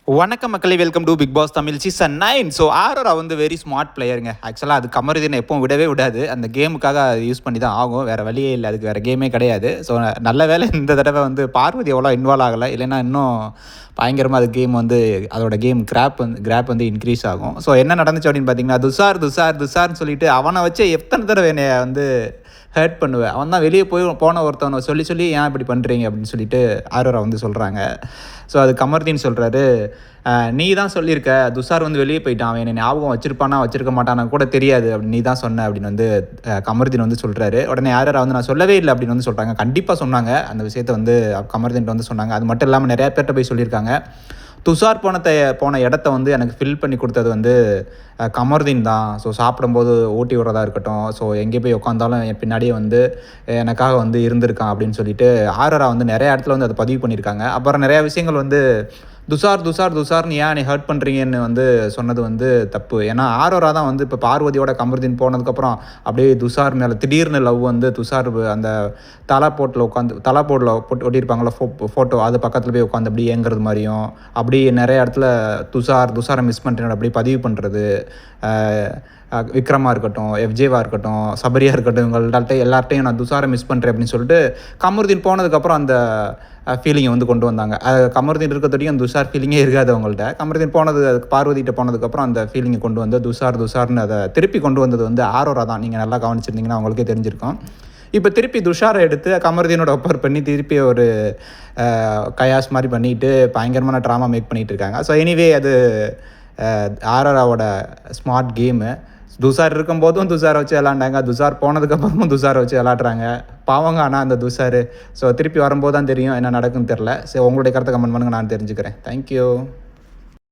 வணக்கம் மக்களே, welcome to Bigg Boss Tamil season 9. So Aurora வந்து வெரி ஸ்மார்ட் பிளேயருங்க. ஆக்சுவலாக அது கமருதீனை எப்பவும் விடவே விடாது. அந்த கேமுக்காக யூஸ் பண்ணி தான் ஆகும். வேறு வழியே இல்லை, அதுக்கு வேறு கேமே கிடையாது. ஸோ நல்ல வேலை இந்த தடவை வந்து பார்வதி எவ்வளோ இன்வால்வ் ஆகலை, இல்லைன்னா இன்னும் பயங்கரமாக அது கேம் வந்து அதோட கேம் கிராப் வந்து இன்க்ரீஸ் ஆகும். ஸோ என்ன நடந்துச்சு அப்படின்னு பார்த்தீங்கன்னா, துசார்னு சொல்லிட்டு அவனை வச்சு எத்தனை தடவை என்னை வந்து ஹர்ட் பண்ணுவேன். அவன் தான் வெளியே போன ஒருத்தவனை சொல்லி ஏன் இப்படி பண்ணுறீங்க அப்படின்னு சொல்லிட்டு ஆரோரா வந்து சொல்கிறாங்க. ஸோ அது கமருதீன் சொல்கிறாரு, நீ தான் சொல்லியிருக்க துஷார் வந்து வெளியே போயிட்டான், அவன் என்னை ஞாபகம் வச்சிருக்க மாட்டானா கூட தெரியாது அப்படின்னு நீ தான் சொன்ன அப்படின்னு வந்து கமருதீன் வந்து சொல்கிறாரு. உடனே ஆரோரா வந்து நான் சொல்லவே இல்லை அப்படின்னு வந்து சொல்கிறாங்க. கண்டிப்பாக சொன்னாங்க, அந்த விஷயத்தை வந்து கமருதீன் வந்து சொன்னாங்க. அது மட்டும் இல்லாமல் நிறையா பேர்கிட்ட போய் சொல்லியிருக்காங்க. துஷார் போன இடத்த வந்து எனக்கு ஃபில் பண்ணி கொடுத்தது வந்து கமருதீன் தான். ஸோ சாப்பிடும்போது ஊட்டி விடுறதா இருக்கட்டும், ஸோ எங்கே போய் உட்காந்தாலும் என் பின்னாடியே வந்து எனக்காக வந்து இருந்திருக்கான் அப்படின்னு சொல்லிட்டு ஆரோரா வந்து நிறைய இடத்துல வந்து அதை பதிவு பண்ணியிருக்காங்க. அப்புறம் நிறையா விஷயங்கள் வந்து துஷார்னு ஏன் நீ ஹர்ட் பண்ணுறீங்கன்னு வந்து சொன்னது வந்து தப்பு. ஏன்னா ஆரோரா தான் வந்து இப்போ பார்வதியோட கமருதீன் போனதுக்கப்புறம் அப்படியே துஷார் மேலே திடீர்னு லவ் வந்து துஷார் அந்த தலாப்போட்டில் போட்டு ஒட்டியிருப்பாங்களா ஃபோட்டோ, அது பக்கத்தில் போய் உட்காந்து அப்படி ஏங்குறது மாதிரியும், அப்படி நிறைய இடத்துல துஷாரை மிஸ் பண்ணுறேன் அப்படி பதிவு பண்ணுறது. விக்ரமாக இருக்கட்டும், எஃப்ஜேவாக இருக்கட்டும், சபரியாக இருக்கட்டும், இவங்கள்ட்ட எல்லார்ட்டையும் நான் துஷாரை மிஸ் பண்ணுறேன் அப்படின்னு சொல்லிட்டு கமருதீன் போனதுக்கப்புறம் அந்த ஃபீலிங்கை வந்து கொண்டு வந்தாங்க. கமருதீன் இருக்கிறதுடையும் துஷார் ஃபீலிங்கே இருக்காது அவங்கள்ட்ட. கமருதீன் பார்வதிகிட்ட போனதுக்கப்புறம் அந்த ஃபீலிங்கை கொண்டு வந்து துஷார்னு அதை திருப்பி கொண்டு வந்தது வந்து ஆரோரா தான். நீங்கள் நல்லா கவனிச்சிருந்தீங்கன்னா அவங்களுக்கே தெரிஞ்சிருக்கும். இப்போ திருப்பி துஷாரை எடுத்து கமருதீனோட ஒப்பர் பண்ணி திருப்பி ஒரு கயாஸ் மாதிரி பண்ணிட்டு பயங்கரமான ட்ராமா மேக் பண்ணிகிட்டு இருக்காங்க. ஸோ எனிவே அது ஆரோராவோட ஸ்மார்ட் கேமு. துஷார் இருக்கும்போதும் துஷாரை வச்சு விளாண்டாங்க, துஷார் போனதுக்கப்புறமும் துஷாரை வச்சு விளாட்றாங்க. பாவங்க ஆனால் அந்த துஷார். ஸோ திருப்பி வரும்போது தான் தெரியும் என்ன நடக்குன்னு தெரில. ஸோ உங்களுடைய கருத்தை கமெண்ட் பண்ணுங்கள், நான் தெரிஞ்சுக்கிறேன். தேங்க்யூ.